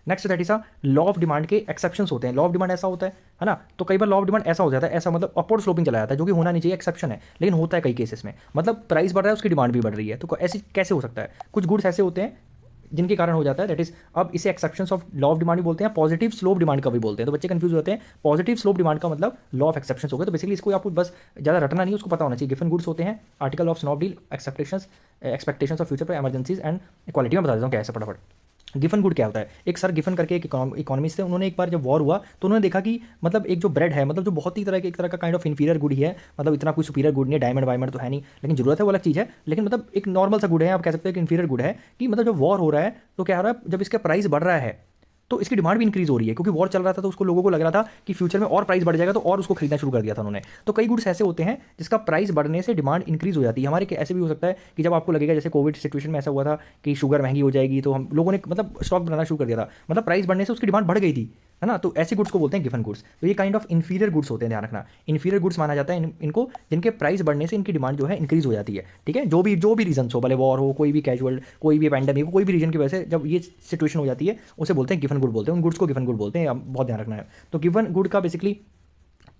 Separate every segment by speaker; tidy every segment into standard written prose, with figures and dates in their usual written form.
Speaker 1: Next that is a law of demand के exceptions होते हैं। लॉ ऑफ डिमांड ऐसा होता है ना, तो कई बार लॉ ऑफ डिमांड ऐसा हो जाता है, ऐसा मतलब अपवर्ड स्लोपिंग चला जाता है, जो कि होना नहीं चाहिए, एक्सेप्शन है, लेकिन होता है कई केसेस में। मतलब प्राइस बढ़ रहा है, उसकी डिमांड भी बढ़ रही है, तो ऐसे कैसे हो सकता है? कुछ गुड्स ऐसे होते हैं जिनके कारण हो जाता है, दैट इज अब इसे exceptions of law of demand भी बोलते हैं, पॉजिटिव स्लोप डिमांड का भी बोलते हैं। तो बच्चे कंफ्यूज होते हैं, पॉजिटिव स्लोप डिमांड का मतलब लॉ ऑफ एक्सेप्शंस हो गया। तो बेसिकली इसको आपको बस ज़्यादा रटना नहीं है, उसको पता होना चाहिए। गिवन गुड्स होते हैं, article of snob appeal, expectations of future पर इमरजेंसीज एंड इक्वालिटी में बता देता हूँ क्या है फटाफट। गिफन गुड क्या होता है? एक सर गिफन करके एक इकोनॉमिस्ट थे, उन्होंने एक बार जब वॉर हुआ तो उन्होंने देखा कि मतलब एक जो ब्रेड है, मतलब जो बहुत ही एक तरह का काइंड ऑफ इन्फीरियर गुड ही है, मतलब इतना कोई सुपीरियर गुड नहीं है, डायमंड वायमंड तो है नहीं, लेकिन जरूरत है वो अलग चीज़ है, लेकिन मतलब एक नॉर्मल सा गुड है, आप कह सकते हैं कि इन्फीरियर गुड है। कि मतलब जब वॉर हो रहा है तो क्या हो रहा है, जब इसका प्राइस बढ़ रहा है तो इसकी डिमांड भी इंक्रीज हो रही है, क्योंकि वॉर चल रहा था तो उसको लोगों को लग रहा था कि फ्यूचर में और प्राइस बढ़ जाएगा, तो और उसको खरीदना शुरू कर दिया था उन्होंने। तो कई गुड्स ऐसे होते हैं जिसका प्राइस बढ़ने से डिमांड इंक्रीज हो जाती है। हमारे ऐसे भी हो सकता है कि जब आपको लगेगा, जैसे कोविड सिचुएशन में ऐसा हुआ था कि शुगर महंगी हो जाएगी, तो हम लोगों ने मतलब स्टॉक बनाना शुरू कर दिया था, मतलब प्राइस बढ़ने से उसकी डिमांड बढ़ गई थी, है ना। तो ऐसे गुड्स को बोलते हैं गिवन गुड्स। तो ये काइंड ऑफ इन्फीरियर गुड्स होते हैं, ध्यान रखना, इन्फीरियर गुड्स माना जाता है इनको, जिनके प्राइस बढ़ने से इनकी डिमांड जो है इंक्रीज हो जाती है। ठीक है, जो भी रीजन हो, भले वॉर हो, कोई भी कैजुअल, कोई भी पैंडेमिक हो, कोई भी रीजन की वजह से जब ये सिचुएशन हो जाती है, उसे बोलते हैं गिवन गुड बोलते हैं, उन गुड्स को गिवन गुड बोलते हैं, बहुत ध्यान रखना है। तो गिवन गुड का बेसिकली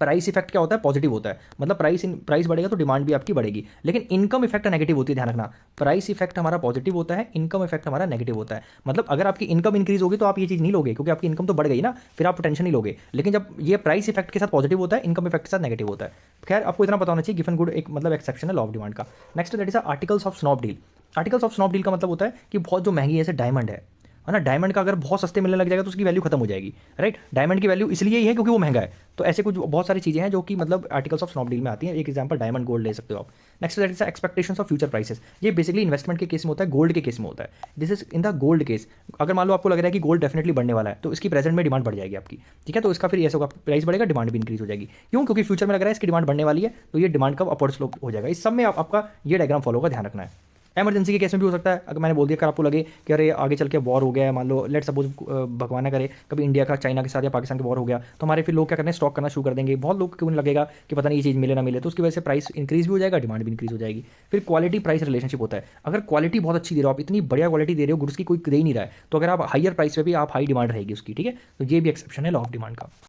Speaker 1: प्राइस इफेक्ट क्या होता है? पॉजिटिव होता है, मतलब प्राइस बढ़ेगा तो डिमांड भी आपकी बढ़ेगी, लेकिन इनकम इफेक्ट नेगेटिव होती है, ध्यान रखना। प्राइस इफेक्ट हमारा पॉजिटिव होता है, इनकम इफेक्ट हमारा नेगेटिव होता है। मतलब अगर आपकी इनकम इंक्रीज होगी तो आप ये चीज़ नहीं लोगे, क्योंकि आपकी इनकम तो बढ़ गई ना, फिर आप टेंशन नहीं लोगे। लेकिन जब ये प्राइस इफेक्ट के साथ पॉजिटिव होता है, इनकम इफेक्ट के साथ नेगेटिव होता है। खैर, आपको इतना पता होना चाहिए, गिवन गुड एक मतलब एक्सेप्शन है लॉ ऑफ डिमांड का। Next that is articles of snob appeal. Articles of snob appeal का मतलब होता है कि बहुत जो महंगी जैसे डायमंड है ना, डायमंड का अगर बहुत सस्ते मिलने लग जाएगा तो उसकी वैल्यू खत्म हो जाएगी, राइट। डायमंड की वैल्यू इसलिए ही है क्योंकि वो महंगा है। तो ऐसे कुछ बहुत सारी चीज़ें हैं जो कि मतलब आर्टिकल्स ऑफ स्नॉप डील में आती हैं। एक एग्जांपल डायमंड गोल्ड ले सकते हो आप। Next that is expectations of future prices. ये बेसिकली इन्वेस्टमेंट के केस में होता है, गोल्ड के केस में होता है। This is in the gold case. अगर मान लो आपको लग रहा है कि गोल्ड डेफिनेटली बढ़ने वाला है, तो इसकी प्रेजेंट में डिमांड बढ़ जाएगी आपकी, ठीक है। तो इसका फिर ऐसा होगा, प्राइस बढ़ेगा, डिमांड भी इंक्रीज हो जाएगी। क्यों? क्योंकि फ्यूचर में लग रहा है इसकी डिमांड बढ़ने वाली है, तो ये डिमांड का अपवर्ड स्लोप हो जाएगा। इस सब में आपका ये डायग्राम फॉलो का ध्यान रखना है। एमरजेंसी के केस में भी हो सकता है, अगर मैंने बोल दिया, अगर आपको लगे कि अरे आगे चल के वॉर हो गया है, मान लो लेट सपोज भगवान ना करे कभी इंडिया का चाइना के साथ या पाकिस्तान के वॉर हो गया, तो हमारे फिर लोग क्या करने हैं, स्टॉक करना शुरू कर देंगे। बहुत लोग क्यों लगेगा कि पता नहीं ये चीज़ मिले ना मिले, तो उसकी वजह से प्राइस इंक्रीज भी हो जाएगा, डिमांड भी इंक्रीज हो जाएगी। फिर क्वालिटी प्राइस रिलेशनशिप होता है। अगर क्वालिटी बहुत अच्छी दे रहे हो आप, इतनी बढ़िया क्वालिटी दे रहे हो, गुड्स की कोई दे ही नहीं रहा है, तो अगर आप हाइयर प्राइस पे भी आप हाई डिमांड रहेगी उसकी, ठीक है। तो ये भी एक्सेप्शन है लॉ ऑफ डिमांड का।